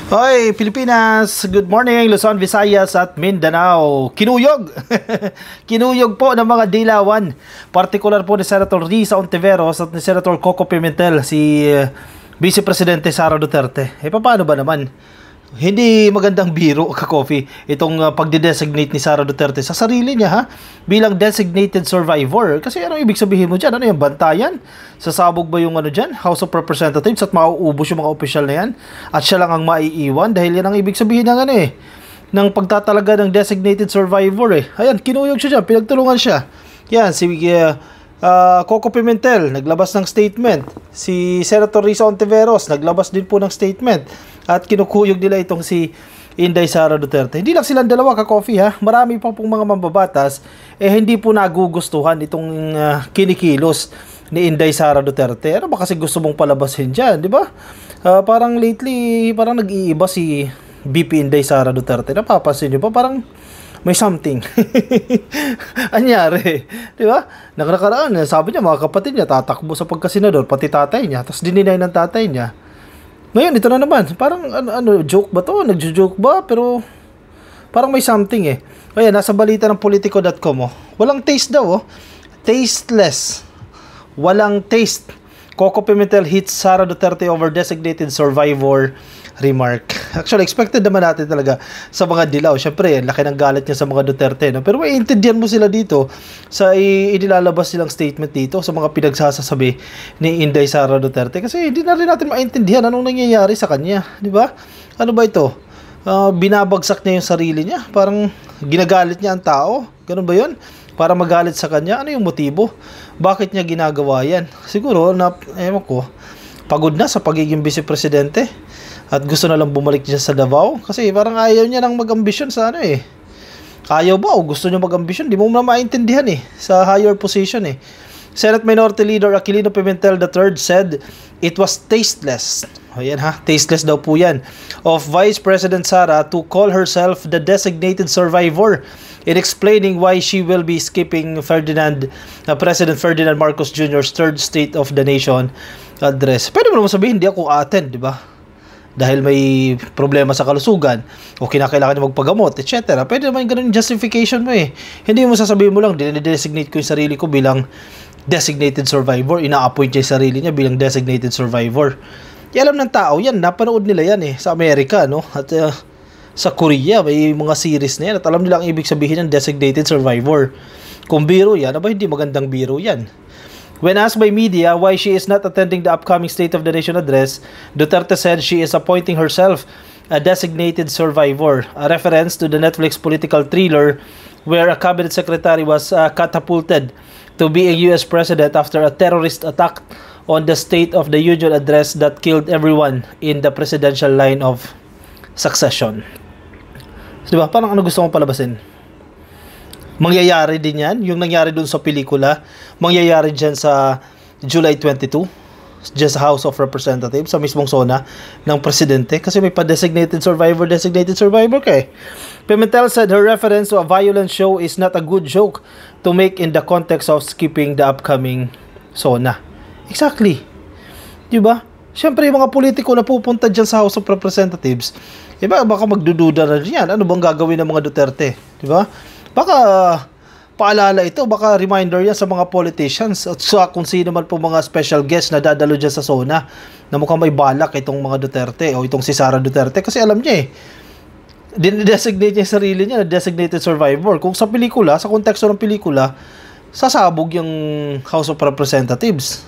Hoy, Pilipinas! Good morning, Luzon, Visayas at Mindanao. Kinuyog! Kinuyog po ng mga dilawan. Partikular po ni Senator Risa Ontiveros at ni Senator Coco Pimentel, si Vice Presidente Sara Duterte. Paano ba naman? Hindi magandang biro, ka-coffee, itong pagde-designate ni Sara Duterte sa sarili niya, ha? Bilang designated survivor. Kasi ano ibig sabihin mo dyan? Ano yung bantayan? Sasabog ba yung ano dyan? House of Representatives at mauubos yung mga opisyal na yan? At siya lang ang maiiwan? Dahil yan ang ibig sabihin ng ano ng pagtatalaga ng designated survivor Ayan, kinuyog siya dyan, pinagtulungan siya. Yan, si Coco Pimentel, naglabas ng statement. Si Senator Risa Ontiveros, naglabas din po ng statement. At kinukuyog nila itong si Inday Sara Duterte. Hindi lang silang dalawa, ka-coffee, ha. Marami pa pong mga mambabatas hindi po nagugustuhan itong kinikilos ni Inday Sara Duterte. Ano ba kasi gusto mong palabasin dyan, di ba? Parang lately, parang nag-iiba si BP Inday Sara Duterte. Napapansin nyo ba? Parang may something. Anyari, di ba? Nakaraan, sabi niya, mga kapatid niya, tatakbo sa pagkasenador, pati tatay niya, tapos dininay ng tatay niya. Ngayon, ito na naman. Parang, joke ba to? Nagjo-joke ba? Pero, parang may something Kaya, nasa balita ng Politico.com, walang taste daw, Tasteless. Walang taste. Coco Pimentel hits Sara Duterte over designated survivor remark. Actually, expected naman natin talaga sa mga dilaw. Siyempre, laki ng galit niya sa mga Duterte, no? Pero maiintindihan mo sila dito sa inilalabas silang statement dito sa mga pinagsasasabi ni Inday Sara Duterte. Kasi hindi na rin natin maintindihan anong nangyayari sa kanya. Di ba? Ano ba ito? Binabagsak niya yung sarili niya. Parang ginagalit niya ang tao. Ganun ba yun? Para magalit sa kanya. Ano yung motibo? Bakit niya ginagawa yan? Siguro, ewan ko, pagod na sa pagiging vice-presidente. At gusto na lang bumalik niya sa Davao. Kasi parang ayaw niya nang mag-ambisyon sa Ayaw ba o gusto niya mag-ambisyon? Di mo na maintindihan sa higher position Senate Minority Leader Aquilino Pimentel III said it was tasteless. Ayan tasteless daw po yan. Of Vice President Sara to call herself the designated survivor in explaining why she will be skipping President Ferdinand Marcos Jr.'s third State of the Nation address. Pwede mo naman sabihin, hindi ako attend, di ba? Dahil may problema sa kalusugan o kinakailangan niya magpagamot, etc. Pwede naman ganun yung justification mo Hindi mo sasabihin mo lang, dinedesignate ko yung sarili ko bilang designated survivor. Ina-appoint niya yung sarili niya bilang designated survivor. Alam ng tao yan, napanood nila yan sa Amerika, no? At sa Korea, may mga series na yan. At alam nila ang ibig sabihin ng designated survivor. Kung biro yan, hindi magandang biro yan. When asked by media why she is not attending the upcoming State of the Nation address, Duterte said she is appointing herself a designated survivor, a reference to the Netflix political thriller where a cabinet secretary was catapulted to being U.S. president after a terrorist attack on the State of the Union address that killed everyone in the presidential line of succession. So, diba? Parang ano gusto mong palabasin? Mangyayari din yan. Yung nangyari dun sa pelikula, mangyayari dyan sa July 22, dyan sa House of Representatives, sa mismong zona ng presidente. Kasi may pa-designated survivor ka Pimentel said her reference to a violent show is not a good joke to make in the context of skipping the upcoming zona. Exactly. Diba? Siyempre, yung mga politiko na pupunta dyan sa House of Representatives, baka magdududa na rin yan. Ano bang gagawin ng mga Duterte? Diba? Baka paalala ito, baka reminder yan sa mga politicians at sa kung sino man po mga special guests na dadalo dyan sa zona na mukhang may balak itong mga Duterte o itong si Sara Duterte kasi alam niya dinedesignate niya yung sarili niya na designated survivor. Kung sa pelikula, sa konteksto ng pelikula, sasabog yung House of Representatives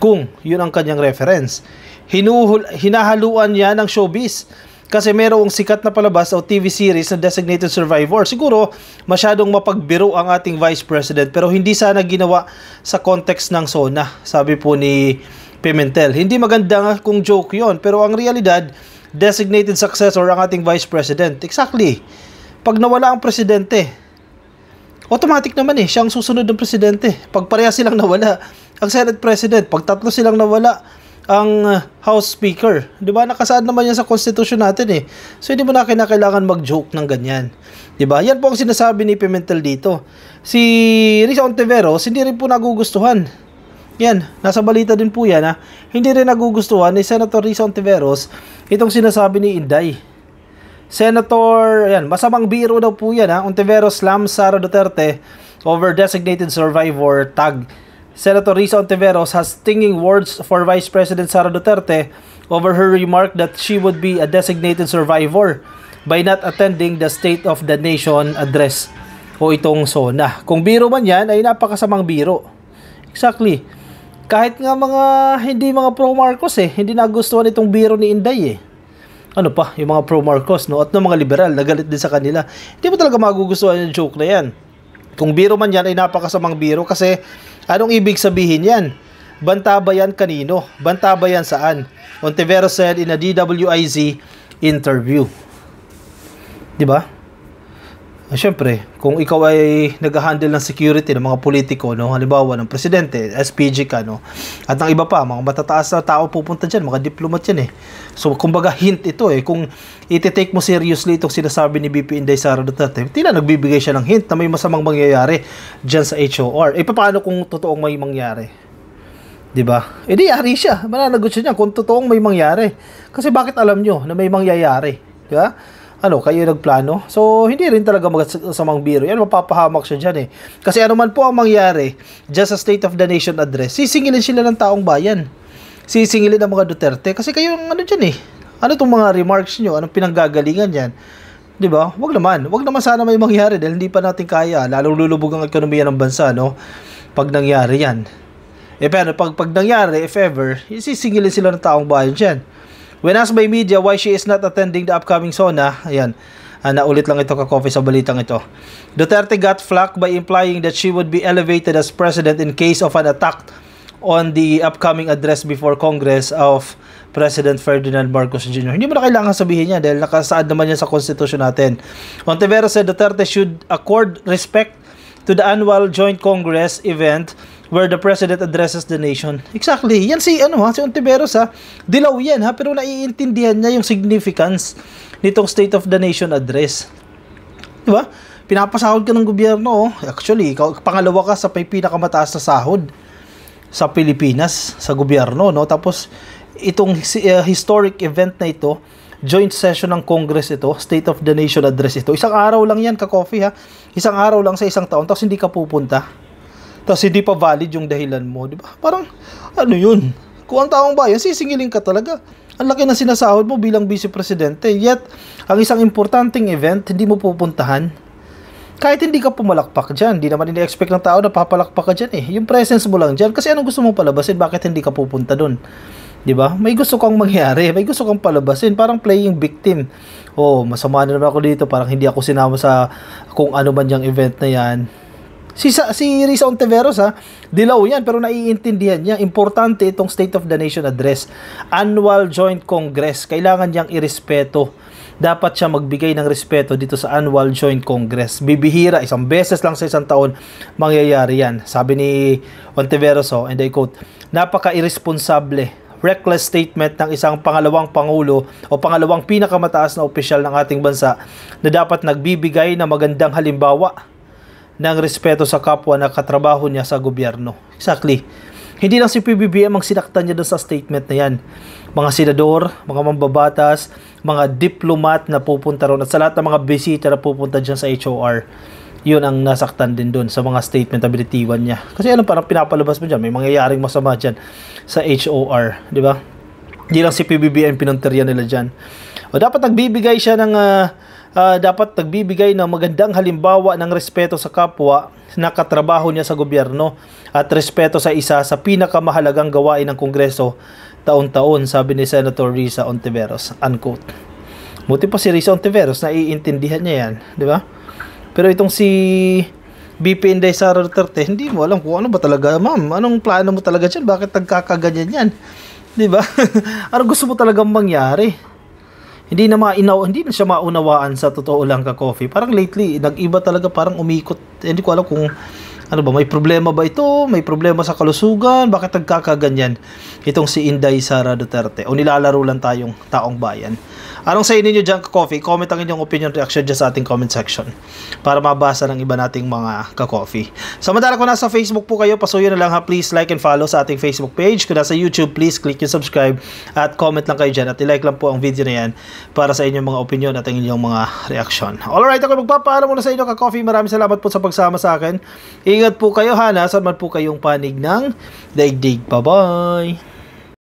kung yun ang kanyang reference. Hinahaluan niya ng showbiz kasi merong sikat na palabas o TV series na designated survivor. Siguro, masyadong mapagbiro ang ating Vice President pero hindi sana ginawa sa context ng zona, sabi po ni Pimentel. Hindi maganda kung joke yon pero ang realidad, designated successor ang ating Vice President. Exactly. Pag nawala ang presidente, automatic naman siya ang susunod ng presidente. Pag pareha silang nawala, ang Senate President, pag tatlo silang nawala, ang House Speaker. Di ba? Nakasaad naman yan sa Constitution natin So, hindi mo na kailangan mag-joke ng ganyan. Di ba? Yan po ang sinasabi ni Pimentel dito. Si Risa Ontiveros, hindi rin po nagugustuhan Yan, nasa balita din po yan, ha. Hindi rin nagugustuhan ni Senator Risa Hontiveros itong sinasabi ni Inday. Senator, yan, masamang biro daw po yan, ha. Hontiveros slams Sara Duterte over designated survivor tag. Senator Risa Hontiveros has stinging words for Vice President Sara Duterte over her remark that she would be a designated survivor by not attending the State of the Nation address o itong SONA. Kung biro man yan, ay napakasamang biro. Exactly. Kahit nga hindi mga pro-Marcos hindi nagustuhan itong biro ni Inday Ano pa, yung mga pro-Marcos, no? At ng mga liberal, nagalit din sa kanila. Hindi mo talaga magugustuhan yung joke na yan. Kung biro man yan, ay napakasamang biro kasi anong ibig sabihin yan? Banta ba yan kanino? Banta ba yan saan? Hontiveros said in a DWIZ interview. Diba? Siyempre, kung ikaw ay nag-handle ng security ng mga politiko, no, halimbawa ng presidente, SPG ka, no, at ng iba pa, mga matataas na tao pupunta dyan, mga diplomat yan So, kumbaga hint ito kung iti-take mo seriously itong sinasabi ni BP Inday Sara Duterte, tila nagbibigay siya ng hint na may masamang mangyayari dyan sa HOR. Paano kung totoong may mangyari? Diba? Di yari siya. Mananagot siya niya kung totoong may mangyari. Kasi bakit alam nyo na may mangyayari? Diba? Kayo nagplano? So, hindi rin talaga magasamang biro. Yan, mapapahamak siya dyan Kasi ano man po ang mangyari, just a State of the Nation address, sisingilin sila ng taong bayan. Sisingilin ng mga Duterte. Kasi kayo, dyan Ano itong mga remarks nyo? Anong pinanggagalingan yan? Diba? Wag naman sana may mangyari dahil hindi pa natin kaya. Lalong lulubog ang ekonomiya ng bansa, no? Pag nangyari yan. Pero pag nangyari, if ever, sisingilin sila ng taong bayan dyan. When asked by media why she is not attending the upcoming SONA, ayan, naulit lang ito ka-coffee sa balitang ito. Duterte got flack by implying that she would be elevated as president in case of an attack on the upcoming address before Congress of President Ferdinand Marcos Jr. Hindi mo na kailangan sabihin niya dahil nakasaad naman yan sa konstitusyon natin. Hontiveros said Duterte should accord respect to the annual Joint Congress event where the President addresses the nation. Exactly. Yan si Hontiveros dilaw yan pero naiintindihan niya yung significance nitong State of the Nation address. Diba? Pinapasahod ka ng gobyerno. Actually, pangalawa ka sa pinakamataas na sahod sa Pilipinas, sa gobyerno, no? Tapos, itong historic event na ito, joint session ng Congress ito, State of the Nation address ito. Isang araw lang yan, ka-coffee Isang araw lang sa isang taon, tapos hindi ka pupunta. Tapos hindi pa valid yung dahilan mo, di ba? Parang, yun? Kung ang taong bayan, sisingilin ka talaga. Ang laki ng sinasahod mo bilang vice-presidente. Yet, ang isang importanteng event, hindi mo pupuntahan. Kahit hindi ka pumalakpak dyan, hindi naman ini-expect ng tao na papalakpak ka dyan Yung presence mo lang dyan. Kasi anong gusto mong palabasin? Bakit hindi ka pupunta dun? Di ba? May gusto kang mangyari. May gusto kang palabasin. Parang playing victim. Masama na naman ako dito. Parang hindi ako sinama sa kung ano man yung event na yan. Si Risa Hontiveros dilaw yan pero naiintindihan niya. Importante itong State of the Nation address. Annual Joint Congress. Kailangan niyang irespeto. Dapat siya magbigay ng respeto dito sa Annual Joint Congress. Bibihira, isang beses lang sa isang taon mangyayari yan. Sabi ni Hontiveros, and I quote, napaka-irresponsable, reckless statement ng isang pangalawang pangulo o pangalawang pinakamataas na opisyal ng ating bansa na dapat nagbibigay ng magandang halimbawa ng respeto sa kapwa na katrabaho niya sa gobyerno. Exactly. Hindi lang si PBBM ang sinaktan niya doon sa statement na yan. Mga senador, mga mambabatas, mga diplomat na pupunta ron at sa lahat ng mga bisita na pupunta dyan sa HOR, yun ang nasaktan din doon sa mga statement na binitiwan niya. Kasi parang pinapalabas mo dyan, may mangyayaring masama dyan sa HOR, di ba? Hindi lang si PBBM pinunterian nila dyan. Dapat nagbibigay siya ng magandang halimbawa ng respeto sa kapwa na katrabaho niya sa gobyerno at respeto sa isa sa pinakamahalagang gawain ng Kongreso taon-taon, sabi ni Senator Risa Hontiveros, unquote. Buti pa si Risa Hontiveros, naiintindihan niya yan, di ba? Pero itong si BP Inday Sara Duterte, hindi mo alam kung ano ba talaga, ma'am, anong plano mo talaga dyan, bakit nagkakaganyan yan, di ba? Ano gusto mo talagang mangyari? Hindi na siya maunawaan sa totoo lang ka-coffee. Parang lately, nag-iba talaga, parang umikot. Hindi ko alam kung Ano ba, may problema ba ito? May problema sa kalusugan? Bakit nagkakaganyan itong si Inday Sara Duterte? O nilalaro lang tayong taong bayan? Anong sa inyo dyan, ka-coffee? Comment ang inyong opinion, reaction dyan sa ating comment section para mabasa ng iba nating mga ka-coffee. Samantala kung nasa Facebook po kayo, pasuyo na lang ha. Please like and follow sa ating Facebook page. Kung nasa YouTube, please click yung subscribe at comment lang kayo dyan. At i-like lang po ang video na yan para sa inyong mga opinion at ang inyong mga reaction. Alright, ako magpapaalam muna sa inyo, ka-coffee. Maraming salamat po sa pagsama sa akin. Ingat po kayo ha. Nasaan man po kayong panig ng daigdig. Bye-bye!